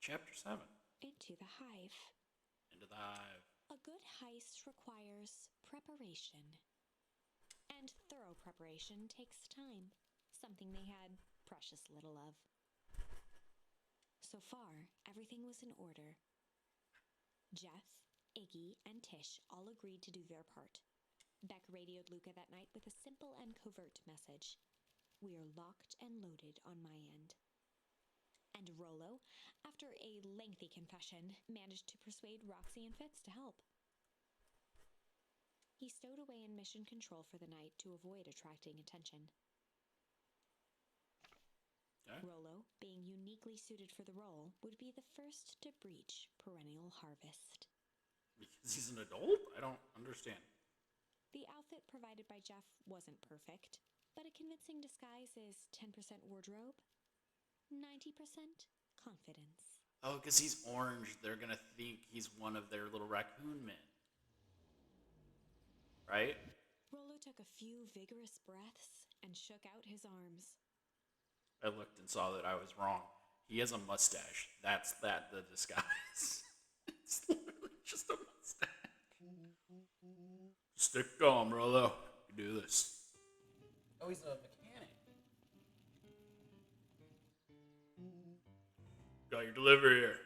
Chapter 7. Into the hive. Into the hive. A good heist requires preparation. And thorough preparation takes time, something they had precious little of. So far, everything was in order. Jeff, Iggy, and Tish all agreed to do their part. Beck radioed Luca that night with a simple and covert message. We are locked and loaded on my end. And Rollo, after a lengthy confession, managed to persuade Roxy and Fitz to help. He stowed away in mission control for the night to avoid attracting attention. Okay. Rollo, being uniquely suited for the role, would be the first to breach perennial harvest. Because he's an adult? I don't understand. The outfit provided by Jeff wasn't perfect, but a convincing disguise is 10% wardrobe, 90% confidence. Oh, because he's orange, they're going to think he's one of their little raccoon men. Right? Rollo took a few vigorous breaths and shook out his arms. I looked and saw that I was wrong. He has a mustache. That's the disguise. It's literally just a mustache. Stick calm, Rollo. You do this. Oh, he's a mechanic. Got your delivery here.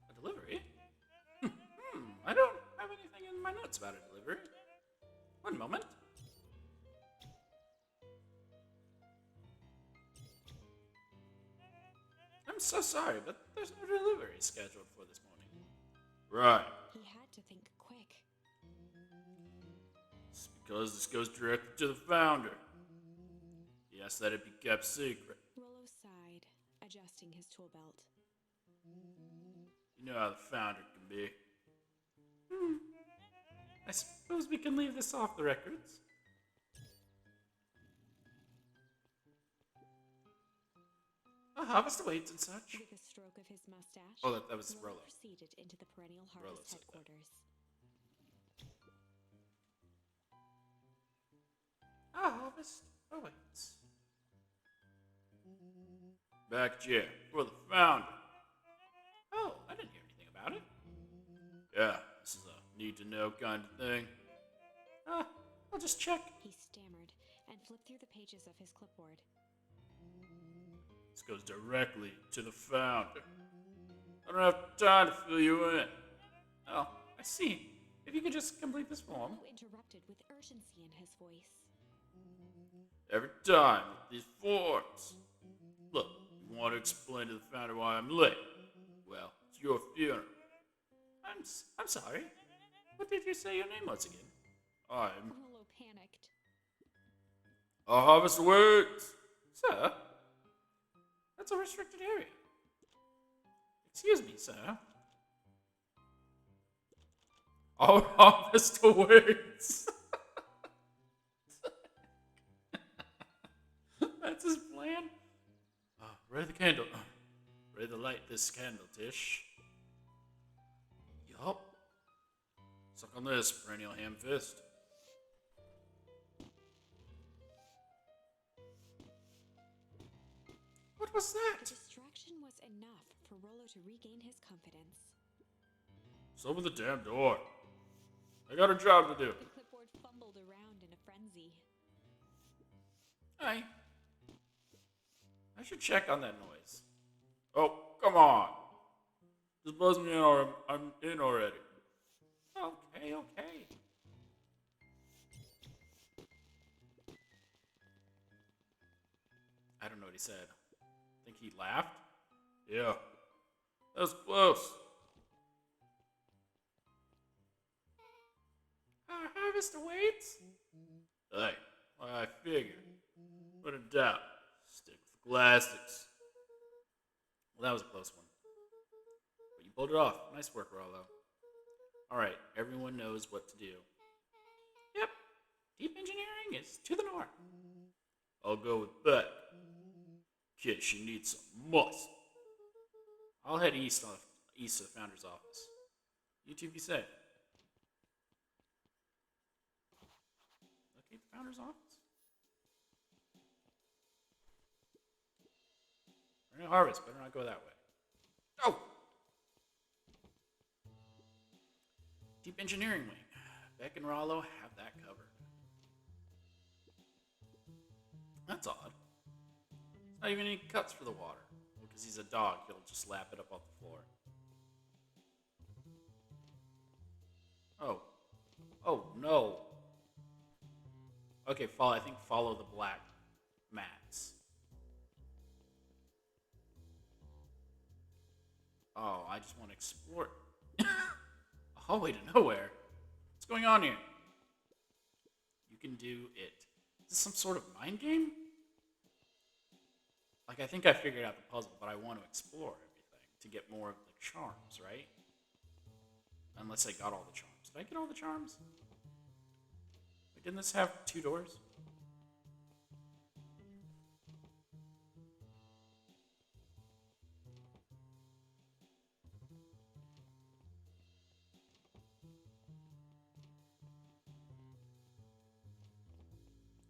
A delivery? I don't have anything in my notes about a delivery. One moment. I'm so sorry, but there's no delivery scheduled for this morning. Right. He had to think quick. It's because this goes directly to the founder. He asked that it be kept secret. Rollo sighed, adjusting his tool belt. You know how the founder can be. I suppose we can leave this off the records. A harvest awaits and such. With a stroke of his mustache, Oh, that was Rollo Rollo. proceeded into the Perennial Rollo Harvest said that. headquarters. A harvest awaits. Back chair for the founder. Oh, I didn't hear anything about it. Yeah, this is a need-to-know kind of thing. I'll just check. He stammered and flipped through the pages of his clipboard. This goes directly to the founder. I don't have time to fill you in. Oh, I see. If you could just complete this form. Rollo interrupted with urgency in his voice. Every time with these forms. Look, you want to explain to the founder why I'm late? Well, it's your funeral. I'm sorry. What did you say your name was again? I'm Rollo panicked. a harvest awaits. Sir, that's a restricted area. Excuse me, sir. Our harvest awaits. That's his plan. Ray the candle. Ray the light this candle, Tish. Yup. Suck on this, perennial ham fist. What was The that? distraction was enough for Rollo to regain his confidence. Just open the damn door. I got a job to do. The clipboard fumbled around in a frenzy. Hey. I should check on that noise. Oh, come on. Just buzz me in or I'm in already. Okay. I don't know what he said. Think he laughed? Yeah. That was close. Our harvest awaits? Hey, I figured. What a doubt. Stick with the classics. Well, that was a close one. But you pulled it off. Nice work, Rollo. Alright, everyone knows what to do. Yep, deep engineering is to the north. I'll go with Beck. Kid, she needs some muscle. I'll head east to the founder's office. You two be safe. Locate the founder's office? Harvest, better not go that way. Oh! Deep engineering wing. Beck and Rollo have that covered. That's odd. Not even any cuts for the water. Because he's a dog, he'll just lap it up off the floor. Oh. Oh, no. Okay, I think follow the black mats. Oh, I just want to explore. A hallway to nowhere. What's going on here? You can do it. Is this some sort of mind game? Like, I think I figured out the puzzle, but I want to explore everything to get more of the charms, right? Unless I got all the charms. Did I get all the charms? Wait, didn't this have 2 doors?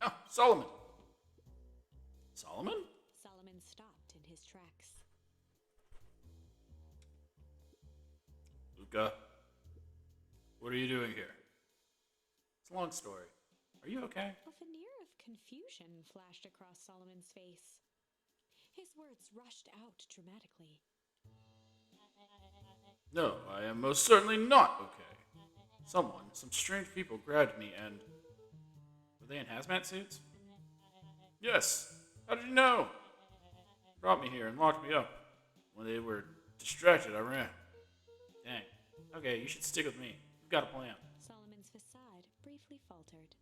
Oh, Solomon. Solomon? Solomon stopped in his tracks. Luca, what are you doing here? It's a long story. Are you okay? A veneer of confusion flashed across Solomon's face. His words rushed out dramatically. No, I am most certainly not okay. Some strange people grabbed me and... Were they in hazmat suits? Yes. How did you know? Brought me here and locked me up. When they were distracted, I ran. Dang. Okay, you should stick with me. You've got a plan. Solomon's facade briefly faltered.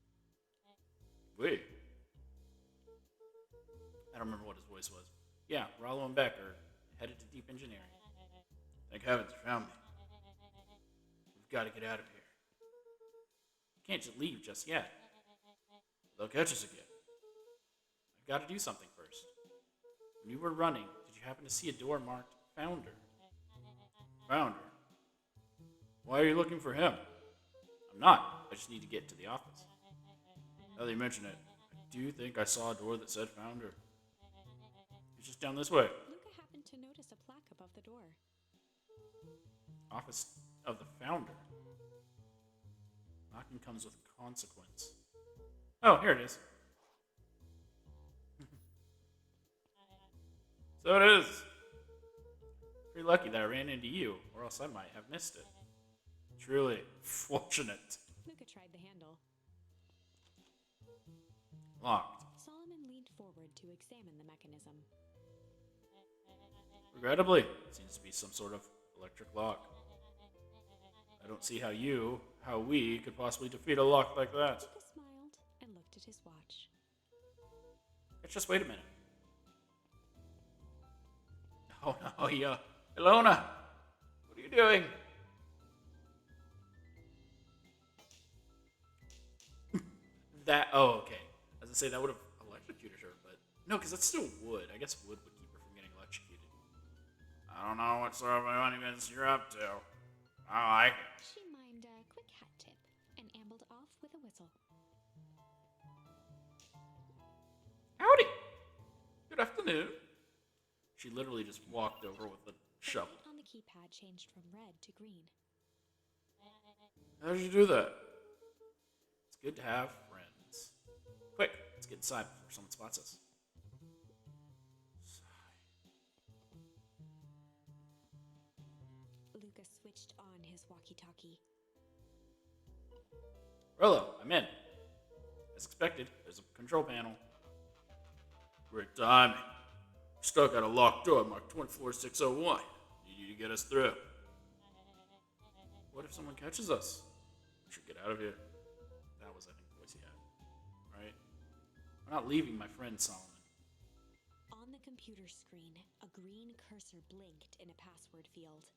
Wait. I don't remember what his voice was. Yeah, Rollo and Beck are headed to deep engineering. Thank heavens you found me. We've got to get out of here. We can't just leave just yet. They'll catch us again. I've got to do something first. When you were running, did you happen to see a door marked Founder? Founder? Why are you looking for him? I'm not. I just need to get to the office. Now that you mention it, I do think I saw a door that said Founder. It's just down this way. Luca happened to notice a plaque above the door. Office of the Founder. Knocking comes with consequence. Oh, here it is. So it is. Pretty lucky that I ran into you, or else I might have missed it. Truly fortunate. Luca tried the handle. Locked. Solomon leaned forward to examine the mechanism. Regrettably, it seems to be some sort of electric lock. I don't see how we could possibly defeat a lock like that. Luca smiled and looked at his watch. Let's just wait a minute. Oh no, Ilona! What are you doing? Okay. I was gonna say that would have electrocuted her, but no, because that's still wood. I guess wood would keep her from getting electrocuted. I don't know what sort of monuments you're up to. I like it. She mimed a quick hat tip and ambled off with a whistle. Howdy! Good afternoon. She literally just walked over with a The shovel. light on the keypad changed from red to green. How did you do that? It's good to have friends. Quick, let's get inside before someone spots us. Luca switched on his walkie-talkie. Rollo, I'm in. As expected, there's a control panel. Great timing. We're stuck at a locked door marked 24601. You need to get us through. What if someone catches us? We should get out of here. That was, I think, the voice he had. Right? I'm not leaving my friend Solomon. On the computer screen, a green cursor blinked in a password field.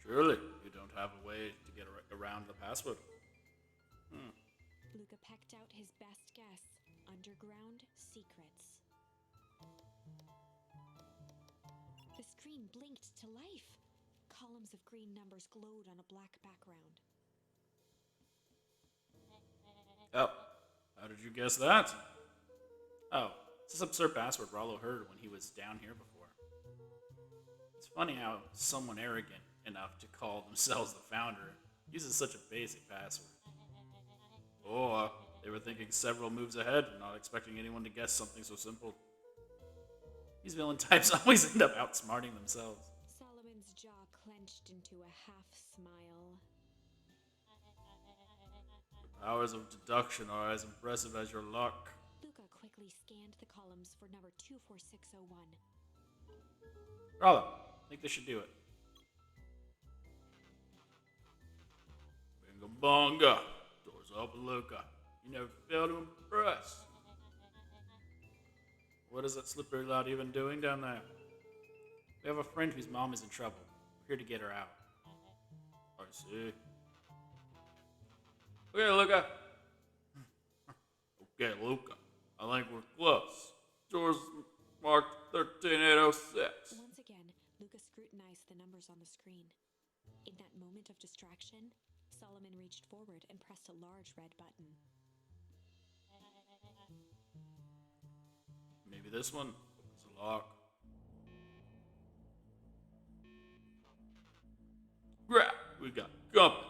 Surely, you don't have a way to get around the password. Luca pecked out his best guess. Underground secrets. The screen blinked to life. Columns of green numbers glowed on a black background. Oh, how did you guess that? Oh, it's this absurd password Rollo heard when he was down here before. It's funny how someone arrogant enough to call themselves the founder uses such a basic password. Or they were thinking several moves ahead, not expecting anyone to guess something so simple. These villain types always end up outsmarting themselves. Solomon's jaw clenched into a half smile. Powers of deduction are as impressive as your luck. Luca quickly scanned the columns for number 24601. Bravo, I think this should do it. Bingo bonga. Doors open, Luca. You never fail to impress. What is that slippery lad even doing down there? We have a friend whose mom is in trouble. We're here to get her out. I see. Okay, Luca. Okay, Luca. I think we're close. Doors marked 13806. Once again, Luca scrutinized the numbers on the screen. In that moment of distraction, Solomon reached forward and pressed a large red button. Maybe this one opens the lock. Crap, we got company.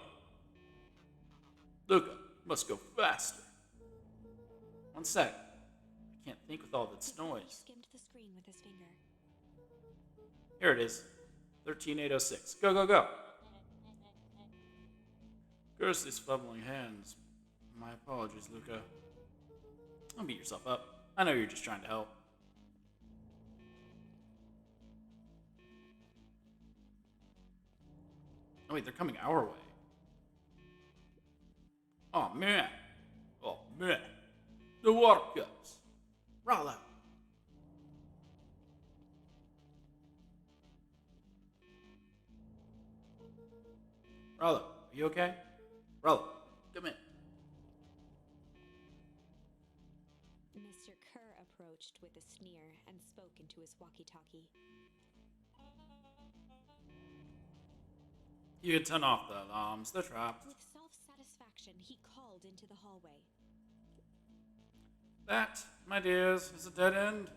Luca, must go faster. One sec. I can't think with all this He noise. skimmed the screen with his finger. Here it is. 13806. Go, go, go. Curse these fumbling hands. My apologies, Luca. Don't beat yourself up. I know you're just trying to help. Oh wait, they're coming our way. Oh man. Oh man. The water cups. Rollo. Rollo, are you okay? Rollo, come in. Mr. Kerr approached with a sneer and spoke into his walkie-talkie. You can turn off the alarms. They're trapped. With self-satisfaction, he called into the hallway. That, my dears, is a dead end.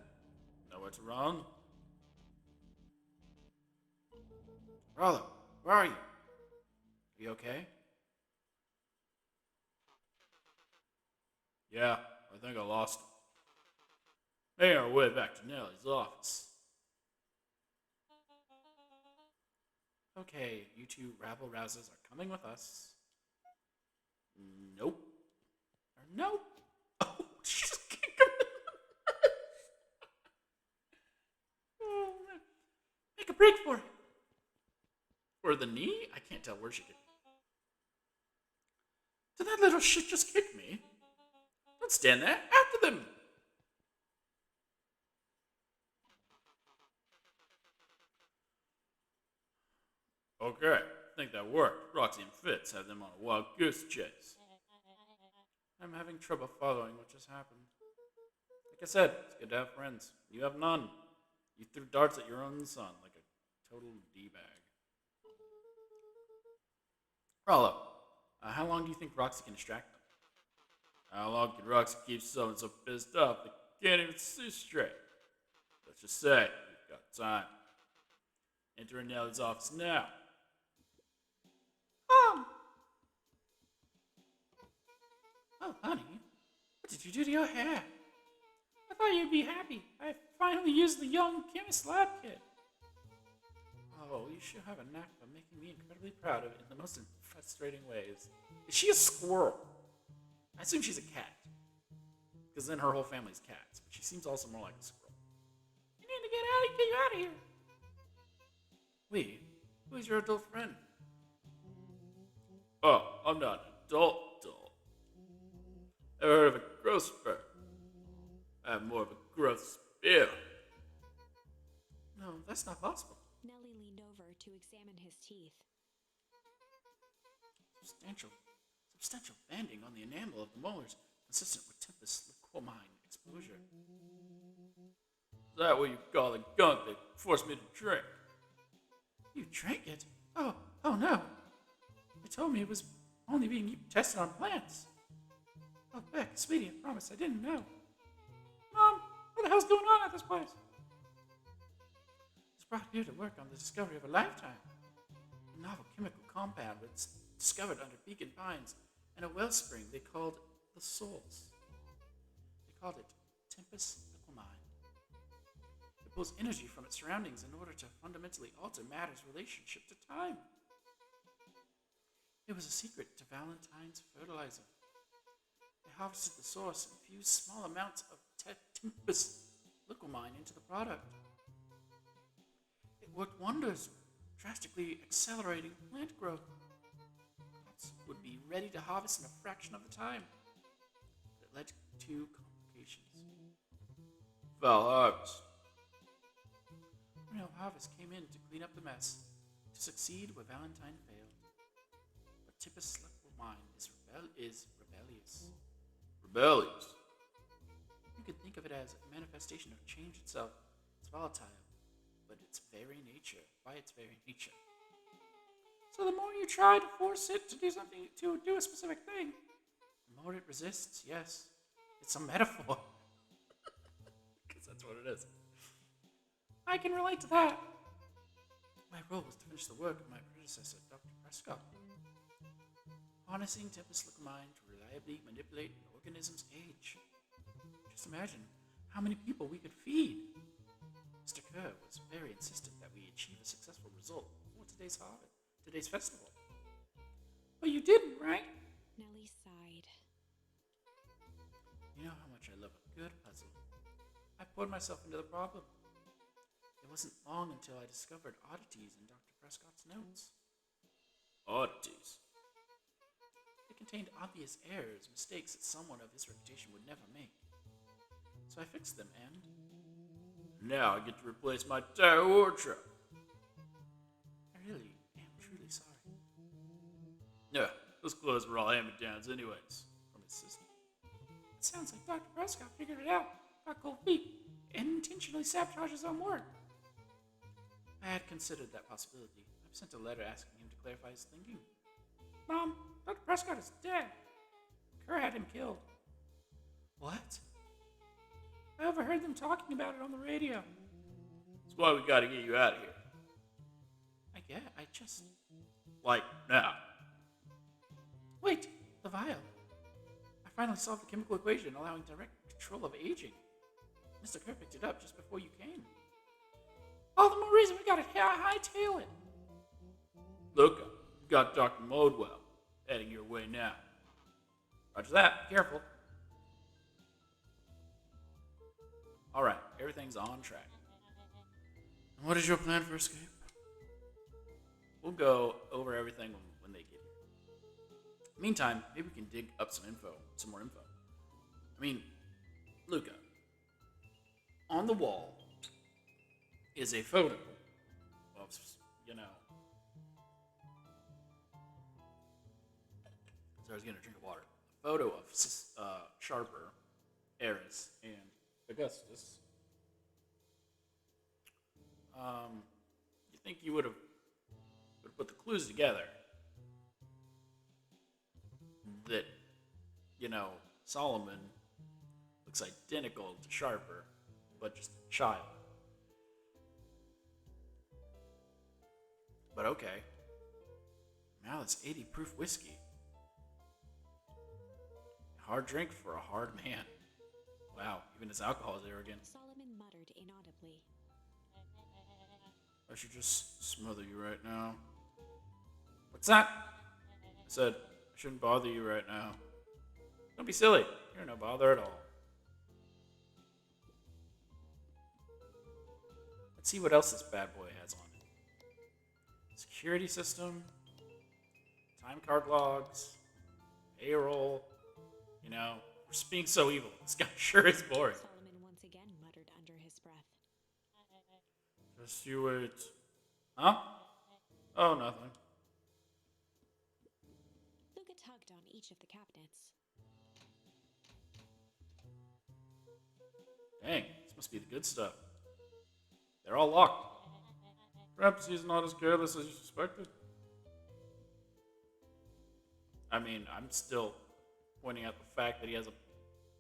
Nowhere to run. Rollo, where are you? Are you okay? Yeah, I think I lost him. Making our way back to Nellie's office. Okay, you two rabble-rousers are coming with us. Nope. Or nope. Oh, she's kicking him. Oh, man. Make a break for it. For the knee? I can't tell where she kicked. Did that little shit just kick me? Don't stand there. After them. Okay, I think that worked. Roxy and Fitz have them on a wild goose chase. I'm having trouble following what just happened. Like I said, it's good to have friends. You have none. You threw darts at your own son like a total D-bag. Rollo, how long do you think Roxy can distract them? How long can Roxy keep someone so pissed off they can't even see straight? Let's just say we've got time. Enter Nellie's office now. Oh, honey, what did you do to your hair? I thought you'd be happy. I finally used the young chemist lab kit. Oh, you sure have a knack for making me incredibly proud of it in the most frustrating ways. Is she a squirrel? I assume she's a cat. Because then her whole family's cats. But she seems also more like a squirrel. You need to get you out of here. Wait, who's your adult friend? Oh, I'm not an adult. Ever heard of a growth spurt? I have more of a growth spear. No, that's not possible. Nellie leaned over to examine his teeth. Substantial banding on the enamel of the molars, consistent with Tempest's liquamine exposure. Is that what you call the gunk that forced me to drink? You drank it? Oh no. They told me it was only being tested on plants. Oh, Beck, sweetie, I promise I didn't know. Mom, what the hell's going on at this place? brought here to work on the discovery of a lifetime. A novel chemical compound was discovered under beacon pines and a wellspring they called the Source. They called it Tempest Liquamine. It pulls energy from its surroundings in order to fundamentally alter matter's relationship to time. It was a secret to Valentine's fertilizer. They harvested the source and fused small amounts of Tempest Liquamine into the product. It worked wonders, drastically accelerating plant growth. Crops would be ready to harvest in a fraction of the time. But it led to complications. Foul harvest. Real harvest came in to clean up the mess, to succeed where Valentine failed. But Tempest Liquamine is rebellious. Rebellious? You could think of it as a manifestation of change itself. It's volatile, but its very nature, by its very nature. So the more you try to force it to do something, to do a specific thing, the more it resists, yes. It's a metaphor. Because that's what it is. I can relate to that. My role was to finish the work of my predecessor, Dr. Prescott. Harnessing Tempest Liquamine to reliably manipulate an organism's age. Just imagine how many people we could feed. Mr. Kerr was very insistent that we achieve a successful result before today's festival. But you didn't, right? Nellie sighed. You know how much I love a good puzzle. I poured myself into the problem. It wasn't long until I discovered oddities in Dr. Prescott's notes. Oddities? They contained obvious errors, mistakes that someone of his reputation would never make. So I fixed them, and now I get to replace my entire wardrobe. I really am truly sorry. Yeah, those clothes were all hand-me-downs anyways, from his sister. It sounds like Dr. Prescott figured it out, got cold feet, and intentionally sabotaged his own work. I had considered that possibility. I've sent a letter asking him to clarify his thinking. Mom, Dr. Prescott is dead. Kerr had him killed. What? I overheard them talking about it on the radio. That's why we gotta get you out of here. I just... Like, now. Wait, the vial. I finally solved the chemical equation allowing direct control of aging. Mr. Kerr picked it up just before you came. All the more reason we gotta hightail it. Look, you got Dr. Modwell heading your way now. Roger that. Be careful. Alright, everything's on track. And what is your plan for escape? We'll go over everything when they get here. Meantime, maybe we can dig up some more info. I mean, Luca, on the wall is a photo of, so I was getting a drink of water. A photo of Sharper, Eris, and Augustus. You think you would have put the clues together that, Solomon looks identical to Sharper, but just a child. But okay. Now it's 80 proof whiskey. A hard drink for a hard man. Wow, even his alcohol is arrogant. Solomon muttered inaudibly. I should just smother you right now. What's that? I said, I shouldn't bother you right now. Don't be silly. You're no bother at all. Let's see what else this bad boy has on it. Security system, time card logs, payroll. We're just being so evil. This guy sure is boring. Solomon once again muttered under his breath. Just you wait. Huh? Oh, nothing. Luca tugged on each of the cabinets. Dang, this must be the good stuff. They're all locked. Perhaps he's not as careless as you suspected. I mean, I'm still pointing out the fact that he has a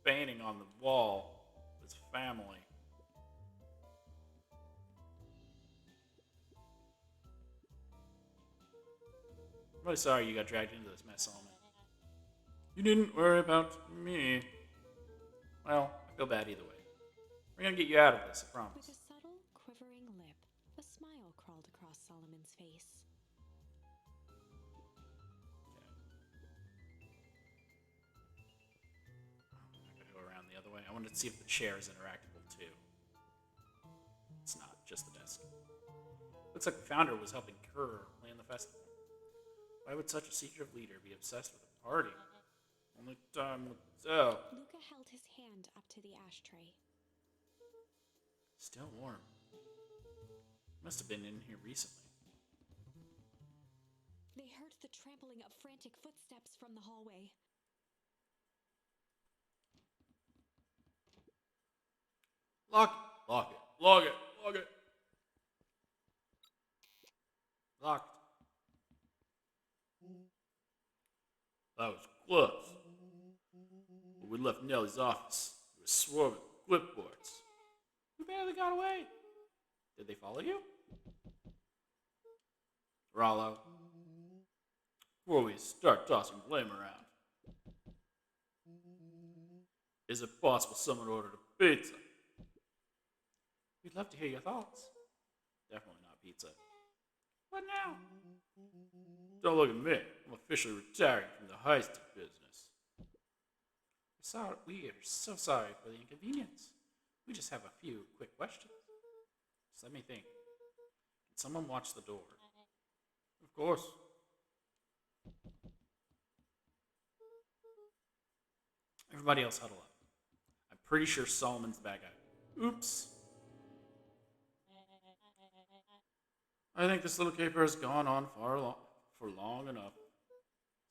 painting on the wall of his family. really sorry you got dragged into this mess, Solomon. You didn't worry about me. Well, I feel bad either way. We're gonna get you out of this, I With promise. a subtle, quivering lip, a smile crawled across Solomon's face. Okay. I'm gonna go around the other way. I wanted to see if the chair is interactable too. It's not, just the desk. Looks like the founder was helping Kerr plan the festival. Why would such a secretive leader be obsessed with a party? Only time will tell. Luca held his hand up to the ashtray. Still warm. Must have been in here recently. They heard the trampling of frantic footsteps from the hallway. Lock it. Lock it. Lock it. Lock it. Locked. That was close. When we left Nellie's office, it was swarming with clipboards. We barely got away. Did they follow you? Rollo, before we start tossing blame around, is it possible someone ordered a pizza? We'd love to hear your thoughts. Definitely not pizza. What now? Don't look at me. I'm officially retiring from the heisting business. We are so sorry for the inconvenience. We just have a few quick questions. Just let me think. Can someone watch the door? Of course. Everybody else huddle up. I'm pretty sure Solomon's the bad guy. Oops. I think this little caper has gone on for long enough.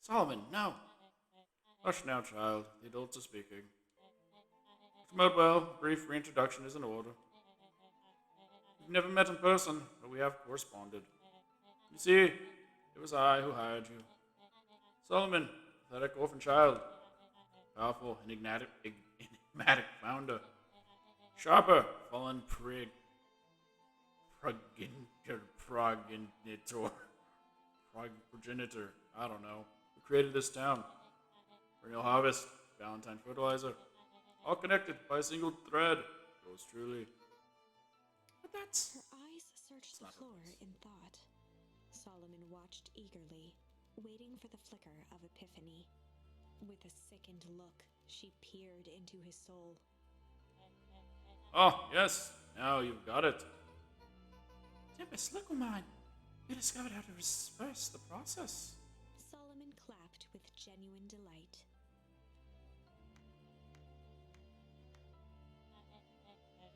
Solomon, no. Hush now, child. The adults are speaking. Mr. Modwell, brief reintroduction is in order. We've never met in person, but we have corresponded. You see, it was I who hired you. Solomon, pathetic orphan child. Powerful, enigmatic founder. Sharper, fallen progenitor, I don't know, who created this town. Perennial harvest, Valentine fertilizer, all connected by a single thread. Yours truly. But that's... Her eyes searched the floor in thought. Solomon watched eagerly, waiting for the flicker of epiphany. With a sickened look, she peered into his soul. Oh, yes, now you've got it. Tempest, look, mine. You discovered how to reverse the process. Solomon clapped with genuine delight.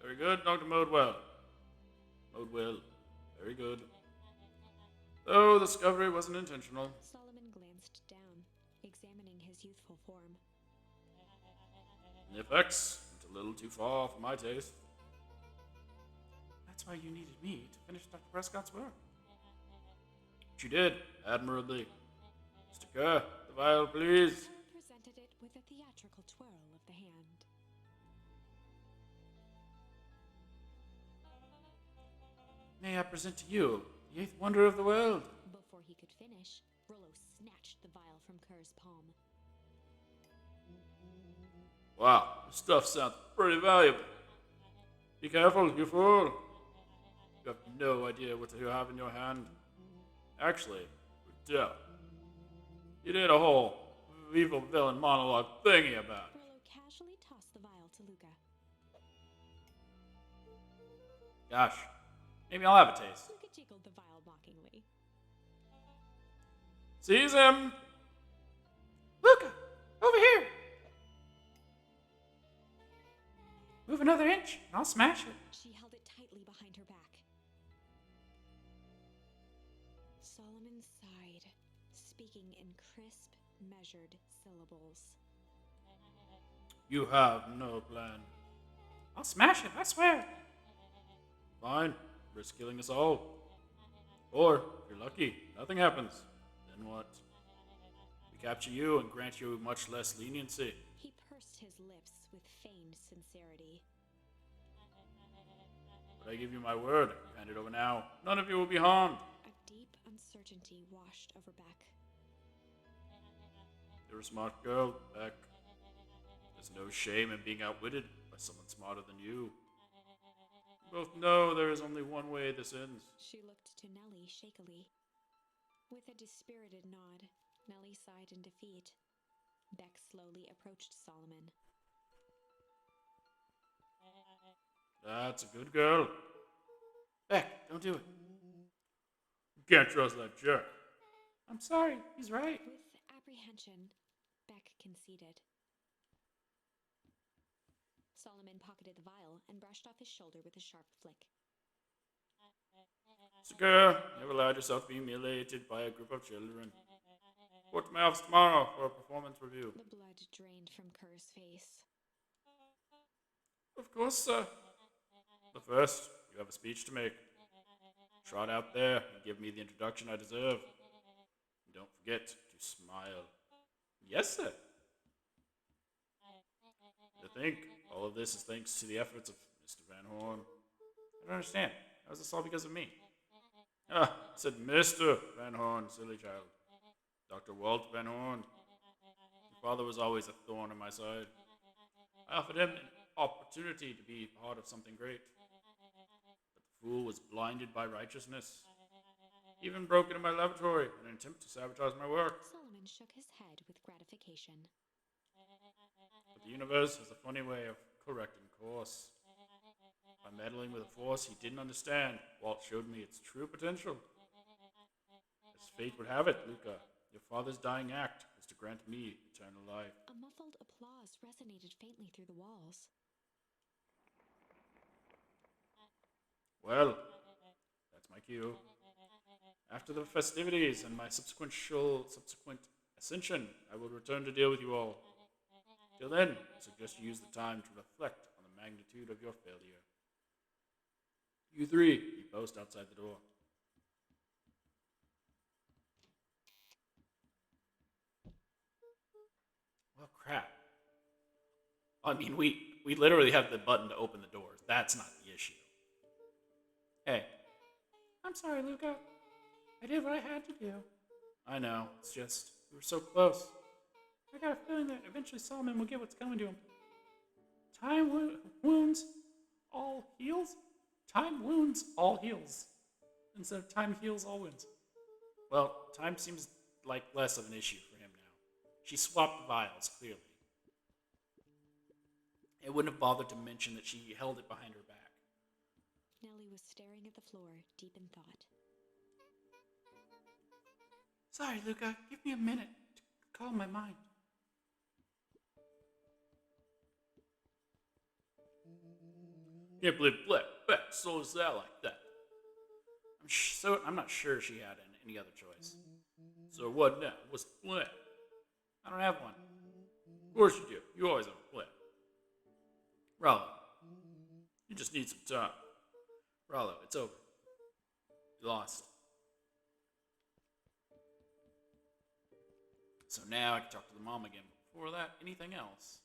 Very good, Dr. Modwell. Modwell, very good. Though the discovery wasn't intentional. Solomon glanced down, examining his youthful form. The effects went a little too far for my taste. That's why you needed me to finish Dr. Prescott's work. But you did, admirably. Mr. Kerr, the vial, please. Kerr presented it with a theatrical twirl of the hand. May I present to you the eighth wonder of the world? Before he could finish, Rollo snatched the vial from Kerr's palm. Wow, this stuff sounds pretty valuable. Be careful, you fool. You have no idea what you have in your hand. Actually, you're deaf. You did a whole evil villain monologue thingy about it. Rollo casually tossed the vial to Luca. Gosh, maybe I'll have a taste. Luca jiggled the vial mockingly. Seize him! Luca, over here! Move another inch, and I'll smash it. She held it tightly behind her back. Solomon sighed, speaking in crisp, measured syllables. You have no plan. I'll smash it, I swear. Fine, risk killing us all. Or, if you're lucky, nothing happens. Then what? We capture you and grant you much less leniency. He pursed his lips with feigned sincerity. But I give you my word, if you hand it over now, none of you will be harmed. A deep uncertainty washed over Beck. You're a smart girl, Beck. There's no shame in being outwitted by someone smarter than you. We both know there is only one way this ends. She looked to Nellie shakily. With a dispirited nod, Nellie sighed in defeat. Beck slowly approached Solomon. That's a good girl. Beck, don't do it. You can't trust that jerk. I'm sorry, he's right. With apprehension, Beck conceded. Solomon pocketed the vial and brushed off his shoulder with a sharp flick. Sir, you've allowed yourself to be humiliated by a group of children. Report to my office tomorrow for a performance review. The blood drained from Kerr's face. Of course, sir. But first, you have a speech to make. Trot out there and give me the introduction I deserve. And don't forget to smile. Yes, sir. To think all of this is thanks to the efforts of Mr. Van Horn. I don't understand. How is this all because of me? I said Mr. Van Horn, silly child. Dr. Walt Van Horn. Your father was always a thorn in my side. I offered him an opportunity to be part of something great. But the fool was blinded by righteousness. He even broke into my laboratory in an attempt to sabotage my work. Solomon shook his head with gratification. But the universe has a funny way of correcting course. By meddling with a force he didn't understand, Walt showed me its true potential. As fate would have it, Luca, your father's dying act was to grant me eternal life. A muffled applause resonated faintly through the walls. Well, that's my cue. After the festivities and my subsequent ascension, I will return to deal with you all. Till then, I suggest you use the time to reflect on the magnitude of your failure. You three, you post outside the door. Well, crap. I mean, we literally have the button to open the doors. That's not the issue. Hey. I'm sorry, Luca. I did what I had to do. I know. It's just, we were so close. I got a feeling that eventually Solomon will get what's coming to him. Time wounds all heals? Time wounds all heals. Instead of time heals all wounds. Well, time seems like less of an issue for him now. She swapped the vials, clearly. It wouldn't have bothered to mention that she held it behind her back. Nellie was staring at the floor, deep in thought. Sorry, Luca. Give me a minute to calm my mind. Can't believe Beck sold us out like that. I'm not sure she had any other choice. So what now? What's the plan? I don't have one. Of course you do. You always have a plan. Rollo, you just need some time. Rollo, it's over. You lost. So now I can talk to the mom again. Before that, anything else?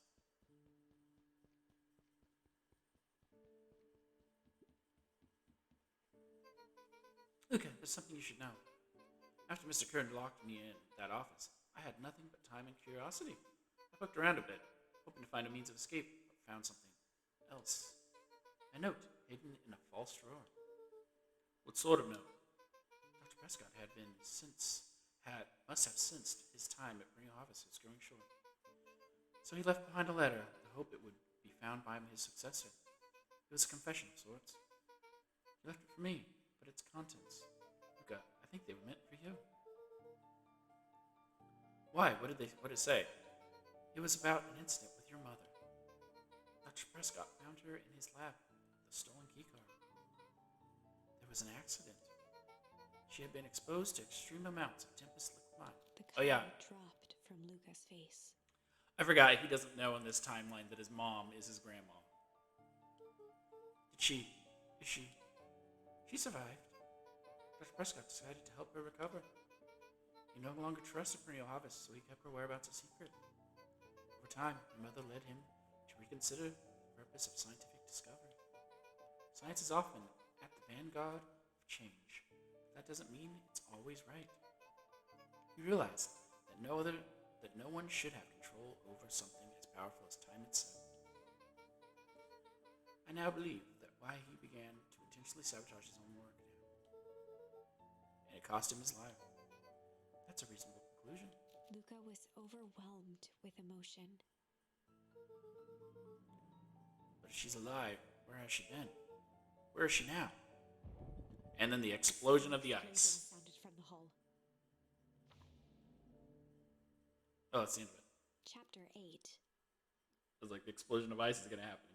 Luca, there's something you should know. After Mr. Kern locked me in that office, I had nothing but time and curiosity. I poked around a bit, hoping to find a means of escape, but found something else. A note hidden in a false drawer. What sort of note? Dr. Prescott must have sensed his time at Bring office was growing short. So he left behind a letter in the hope it would be found by his successor. It was a confession of sorts. He left it for me, but its contents, Luca, I think they were meant for you. Why? What did it say? It was about an incident with your mother. Dr. Prescott found her in his lab with a stolen keycard. There was an accident. She had been exposed to extreme amounts of Tempest liquid. The card dropped from Luca's face. I forgot he doesn't know in this timeline that his mom is his grandma. She survived. Dr. Prescott decided to help her recover. He no longer trusted Maria Harvest, so he kept her whereabouts a secret. Over time, her mother led him to reconsider the purpose of scientific discovery. Science is often at the vanguard of change, but that doesn't mean it's always right. He realized that that no one should have control over something as powerful as time itself. I now believe that why he began to intentionally sabotage his own work now. And it cost him his life. That's a reasonable conclusion. Luca was overwhelmed with emotion. But if she's alive, where has she been? Where is she now? And then the explosion of the ice. Sounded from the hull. Oh, that's the end of it. Chapter 8. It was like the explosion of ice is gonna happen.